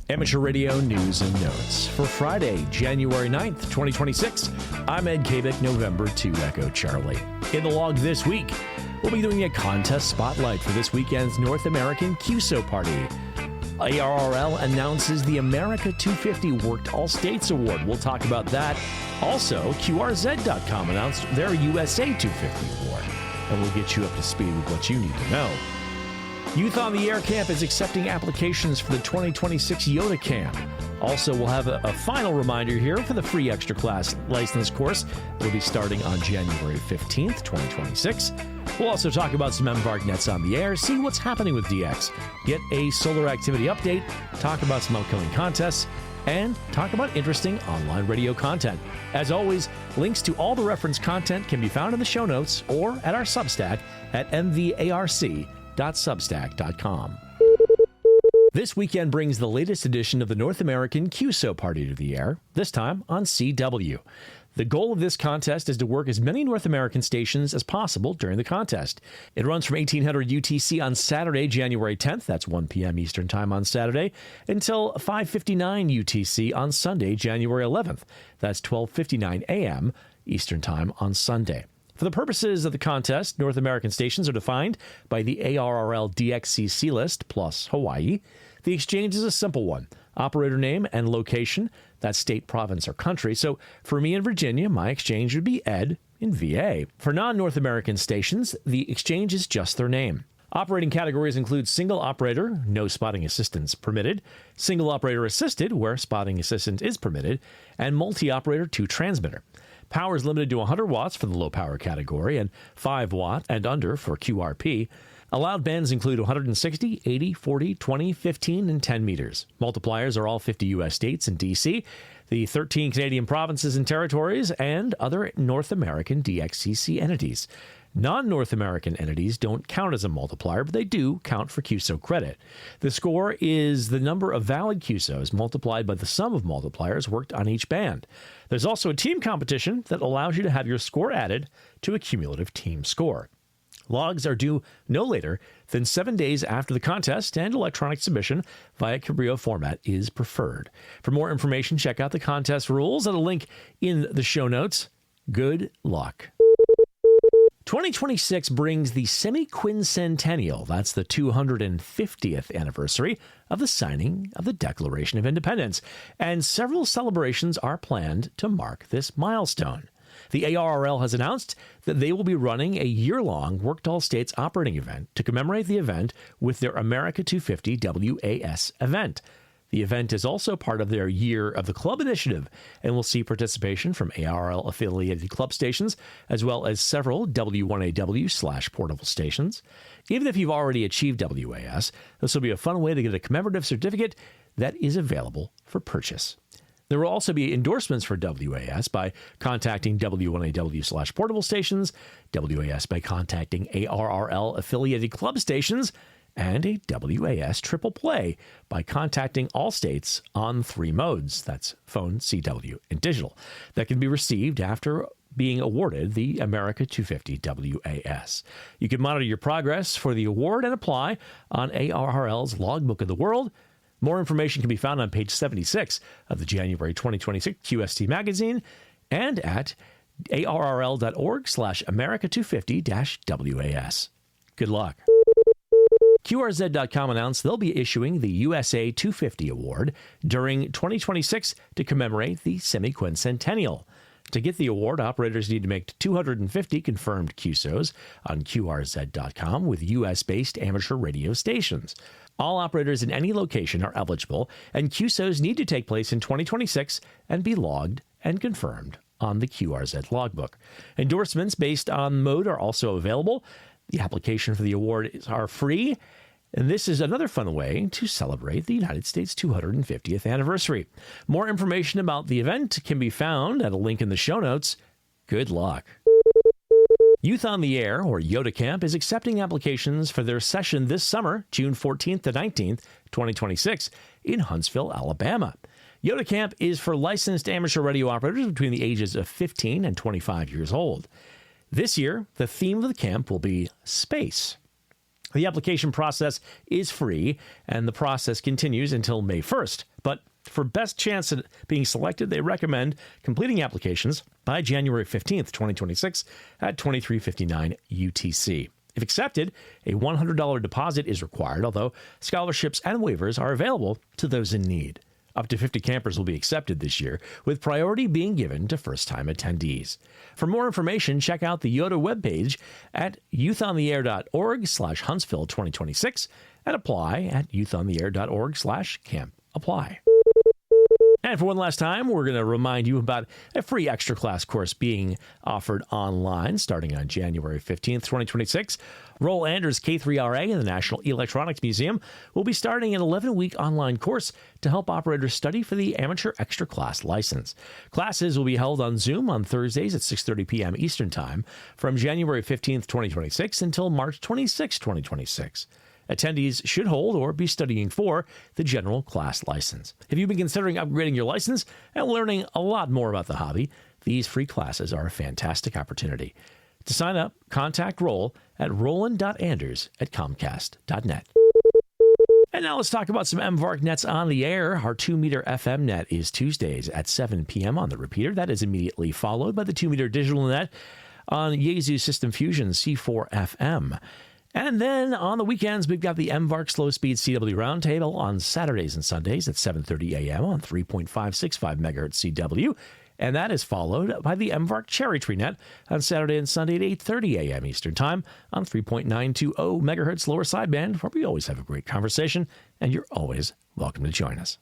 Amateur Radio News and Notes for Friday, January 9th, 2026. I'm Ed Kabik, November 2 Echo Charlie. In the log this week, we'll be doing a contest spotlight for this weekend's North American QSO Party. ARRL announces the America 250 Worked All States Award. We'll talk about that. Also, QRZ.com announced their USA 250 Award. And we'll get you up to speed with what you need to know. Youth on the Air Camp is accepting applications for the 2026 YOTA Camp. Also, we'll have a final reminder here for the free extra class license course. We'll be starting on January 15th, 2026. We'll also talk about some MVARC Nets on the air, see what's happening with DX, get a solar activity update, talk about some upcoming contests, and talk about interesting online radio content. As always, links to all the reference content can be found in the show notes or at our Substack at MVARC.substack.com. This weekend brings the latest edition of the North American QSO Party to the air, this time on CW. The goal of this contest is to work as many North American stations as possible during the contest. It runs from 1800 UTC on Saturday, January 10th, that's 1 p.m. Eastern Time on Saturday, until 5:59 UTC on Sunday, January 11th, that's 12:59 a.m. Eastern Time on Sunday. For the purposes of the contest, North American stations are defined by the ARRL DXCC list plus Hawaii. The exchange is a simple one. Operator name and location, that's state, province, or country. So for me in Virginia, my exchange would be Ed in VA. For non-North American stations, the exchange is just their name. Operating categories include single operator, no spotting assistance permitted, single operator assisted, where spotting assistant is permitted, and multi-operator to transmitter. Power is limited to 100 watts for the low power category and 5 watt and under for QRP. Allowed bands include 160, 80, 40, 20, 15, and 10 meters. Multipliers are all 50 U.S. states and D.C., the 13 Canadian provinces and territories, and other North American DXCC entities. Non-North American entities don't count as a multiplier, but they do count for QSO credit. The score is the number of valid QSOs multiplied by the sum of multipliers worked on each band. There's also a team competition that allows you to have your score added to a cumulative team score. Logs are due no later than 7 days after the contest, and electronic submission via Cabrillo format is preferred. For more information, check out the contest rules at a link in the show notes. Good luck. 2026 brings the semi-quincentennial, that's the 250th anniversary of the signing of the Declaration of Independence, and several celebrations are planned to mark this milestone. The ARRL has announced that they will be running a year-long Worked All States operating event to commemorate the event with their America 250 WAS event. The event is also part of their Year of the Club initiative and will see participation from ARRL-affiliated club stations, as well as several W1AW/portable stations. Even if you've already achieved WAS, this will be a fun way to get a commemorative certificate that is available for purchase. There will also be endorsements for WAS by contacting W1AW/portable stations, WAS by contacting ARRL-affiliated club stations, and a WAS triple play by contacting all states on 3 modes. That's phone, CW, and digital. That can be received after being awarded the America 250 WAS. You can monitor your progress for the award and apply on ARRL's Logbook of the World. More information can be found on page 76 of the January 2026 QST magazine and at arrl.org/America250-WAS. Good luck. QRZ.com announced they'll be issuing the USA 250 Award during 2026 to commemorate the semi-quincentennial. To get the award, operators need to make 250 confirmed QSOs on QRZ.com with U.S.-based amateur radio stations. All operators in any location are eligible, and QSOs need to take place in 2026 and be logged and confirmed on the QRZ logbook. Endorsements based on mode are also available. The application for the award are free, and this is another fun way to celebrate the United States 250th anniversary. More information about the event can be found at a link in the show notes. Good luck. Youth on the Air, or YOTA Camp, is accepting applications for their session this summer, June 14th to 19th, 2026, in Huntsville, Alabama. YOTA Camp is for licensed amateur radio operators between the ages of 15 and 25 years old. This year, the theme of the camp will be space. The application process is free, and the process continues until May 1st. But for best chance at being selected, they recommend completing applications by January 15th, 2026 at 23:59 UTC. If accepted, a $100 deposit is required, although scholarships and waivers are available to those in need. Up to 50 campers will be accepted this year, with priority being given to first-time attendees. For more information, check out the YOTA webpage at youthontheair.org/Huntsville 2026 and apply at youthontheair.org/camp-apply. And for one last time, we're going to remind you about a free extra class course being offered online starting on January 15th, 2026. Roll Anders K3RA in the National Electronics Museum will be starting an 11-week online course to help operators study for the amateur extra class license. Classes will be held on Zoom on Thursdays at 6:30 p.m. Eastern Time from January 15th, 2026 until March 26, 2026. Attendees should hold or be studying for the general class license. If you've been considering upgrading your license and learning a lot more about the hobby, these free classes are a fantastic opportunity. To sign up, contact Roll at roland.anders@comcast.net. And now let's talk about some MVARC Nets on the air. Our 2-meter FM net is Tuesdays at 7 p.m. on the repeater. That is immediately followed by the 2-meter digital net on Yaesu System Fusion C4 FM. And then on the weekends, we've got the MVARC Slow Speed CW Roundtable on Saturdays and Sundays at 7:30 a.m. on 3.565 megahertz CW. And that is followed by the MVARC Cherry Tree Net on Saturday and Sunday at 8:30 a.m. Eastern Time on 3.920 megahertz lower sideband, where we always have a great conversation, and you're always welcome to join us.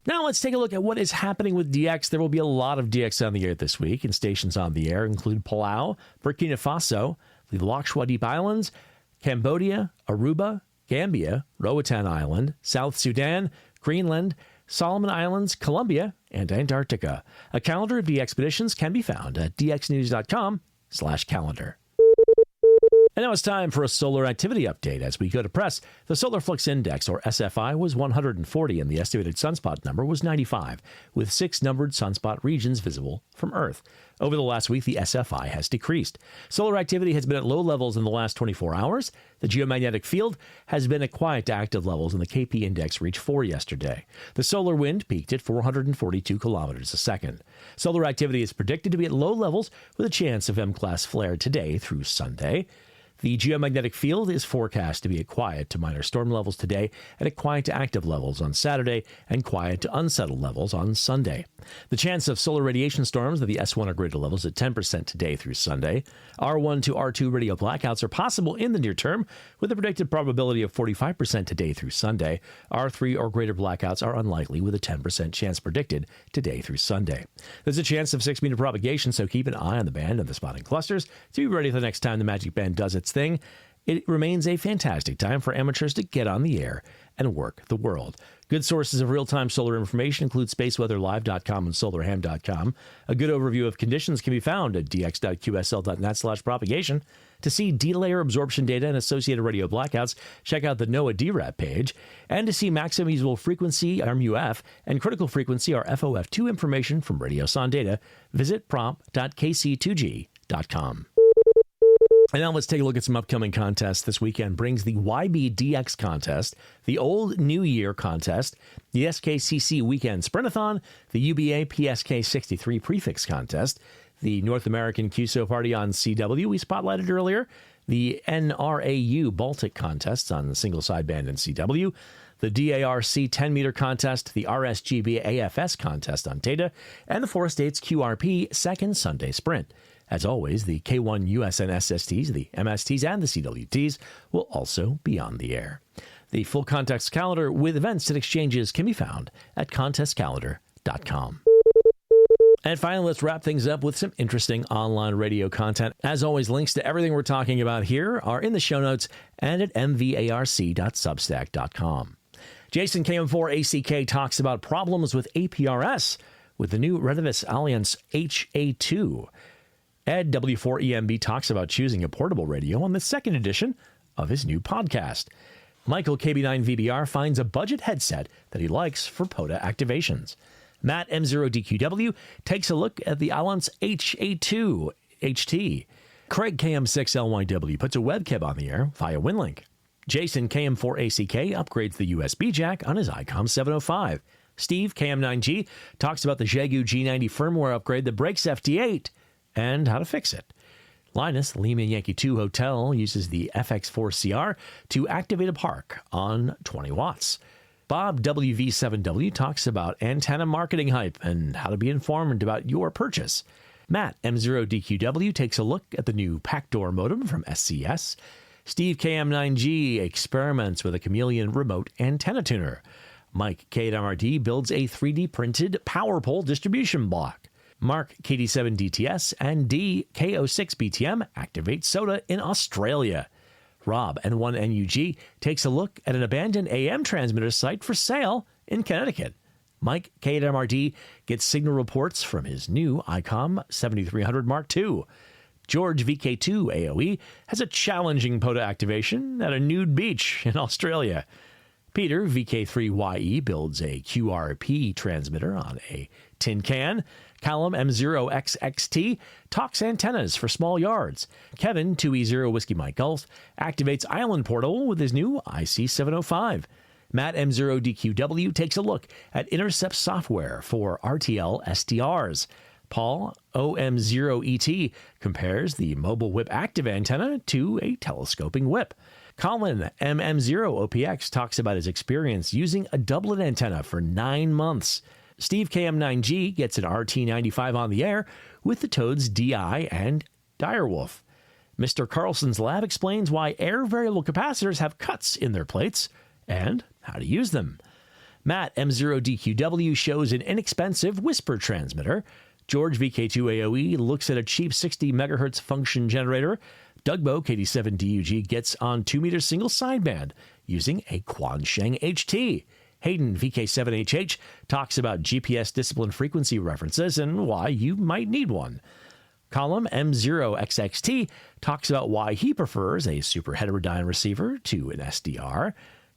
Now let's take a look at what is happening with DX. There will be a lot of DX on the air this week, and stations on the air include Palau, Burkina Faso, the Lakshadweep Islands, Cambodia, Aruba, Gambia, Roatan Island, South Sudan, Greenland, Solomon Islands, Colombia, and Antarctica. A calendar of the expeditions can be found at dxnews.com/calendar. And now it's time for a solar activity update. As we go to press, the Solar Flux Index, or SFI, was 140, and the estimated sunspot number was 95, with 6 numbered sunspot regions visible from Earth. Over the last week, the SFI has decreased. Solar activity has been at low levels in the last 24 hours. The geomagnetic field has been at quiet to active levels, and the KP index reached 4 yesterday. The solar wind peaked at 442 kilometers a second. Solar activity is predicted to be at low levels with a chance of M-class flare today through Sunday. The geomagnetic field is forecast to be at quiet to minor storm levels today and at quiet to active levels on Saturday and quiet to unsettled levels on Sunday. The chance of solar radiation storms at the S1 or greater levels at 10% today through Sunday. R1 to R2 radio blackouts are possible in the near term with a predicted probability of 45% today through Sunday. R3 or greater blackouts are unlikely with a 10% chance predicted today through Sunday. There's a chance of 6-meter propagation, so keep an eye on the band and the spotting clusters to be ready for the next time the magic band does its thing. It remains a fantastic time for amateurs to get on the air and work the world. Good sources of real-time solar information include spaceweatherlive.com and solarham.com. A good overview of conditions can be found at dx.qsl.net/propagation. To see D-layer absorption data and associated radio blackouts, check out the NOAA DRAP page. And to see maximum usable frequency, MUF, and critical frequency, or FOF2 information from Radio Son data, visit prompt.kc2g.com. And now let's take a look at some upcoming contests. This weekend brings the YBDX contest, the Old New Year contest, the SKCC Weekend Sprintathon, the UBA PSK 63 Prefix contest, the North American QSO Party on CW we spotlighted earlier, the NRAU Baltic contests on the single sideband and CW, the DARC 10-meter contest, the RSGB AFS contest on Data, and the 4 States QRP Second Sunday Sprint. As always, the K1 USN SSTs, the MSTs, and the CWTs will also be on the air. The full contest calendar with events and exchanges can be found at contestcalendar.com. And finally, let's wrap things up with some interesting online radio content. As always, links to everything we're talking about here are in the show notes and at mvarc.substack.com. Jason KM4ACK talks about problems with APRS with the new Retevis Alliance HA2. Ed W4EMB talks about choosing a portable radio on the second edition of his new podcast. Michael KB9VBR finds a budget headset that he likes for POTA activations. Matt M0DQW takes a look at the Alliance HA2 HT. Craig KM6LYW puts a webcam on the air via WinLink. Jason KM4ACK upgrades the USB jack on his ICOM 705. Steve KM9G talks about the Xiegu G90 firmware upgrade that breaks FT8 and how to fix it. Linus Lima Yankee 2 Hotel uses the FX4CR to activate a park on 20 watts. Bob WV7W talks about antenna marketing hype and how to be informed about your purchase. Matt M0DQW takes a look at the new Packdoor modem from SCS. Steve KM9G experiments with a Chameleon remote antenna tuner. Mike K8MRD builds a 3D printed power pole distribution block. Mark KD7DTS and DK06BTM activate SOTA in Australia. Rob N1NUG takes a look at an abandoned AM transmitter site for sale in Connecticut. Mike K8MRD gets signal reports from his new ICOM 7300 Mark II. George VK2 AOE has a challenging POTA activation at a nude beach in Australia. Peter VK3YE builds a QRP transmitter on a tin can. Callum M0XXT talks antennas for small yards. Kevin 2E0 Whiskey Mike Golf activates Island Portal with his new IC705. Matt M0DQW takes a look at intercept software for RTL SDRs. Paul OM0ET compares the mobile whip active antenna to a telescoping whip. Colin MM0OPX talks about his experience using a doublet antenna for 9 months. Steve KM9G gets an RT95 on the air with the Toads DI and Direwolf. Mr. Carlson's lab explains why air variable capacitors have cuts in their plates and how to use them. Matt M0DQW shows an inexpensive whisper transmitter. George VK2AOE looks at a cheap 60 MHz function generator. Dugbo KD7DUG gets on 2-meter single sideband using a Quansheng HT. Hayden VK7HH talks about GPS discipline frequency references and why you might need one. Column M0XXT talks about why he prefers a super heterodyne receiver to an SDR.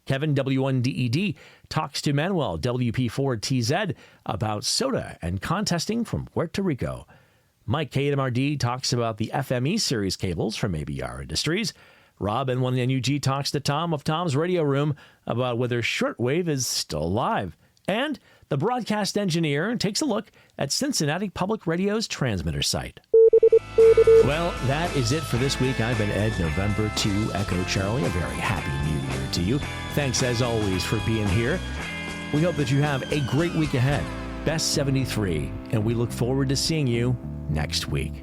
Kevin W1DED talks to Manuel WP4TZ about SOTA and contesting from Puerto Rico. Mike KMRD talks about the FME series cables from ABR Industries. Rob N1NUG talks to Tom of Tom's Radio Room about whether shortwave is still alive. And the broadcast engineer takes a look at Cincinnati Public Radio's transmitter site. Well, that is it for this week. I've been Ed, November 2, Echo Charlie. A very happy new year to you. Thanks, as always, for being here. We hope that you have a great week ahead. Best 73, and we look forward to seeing you next week.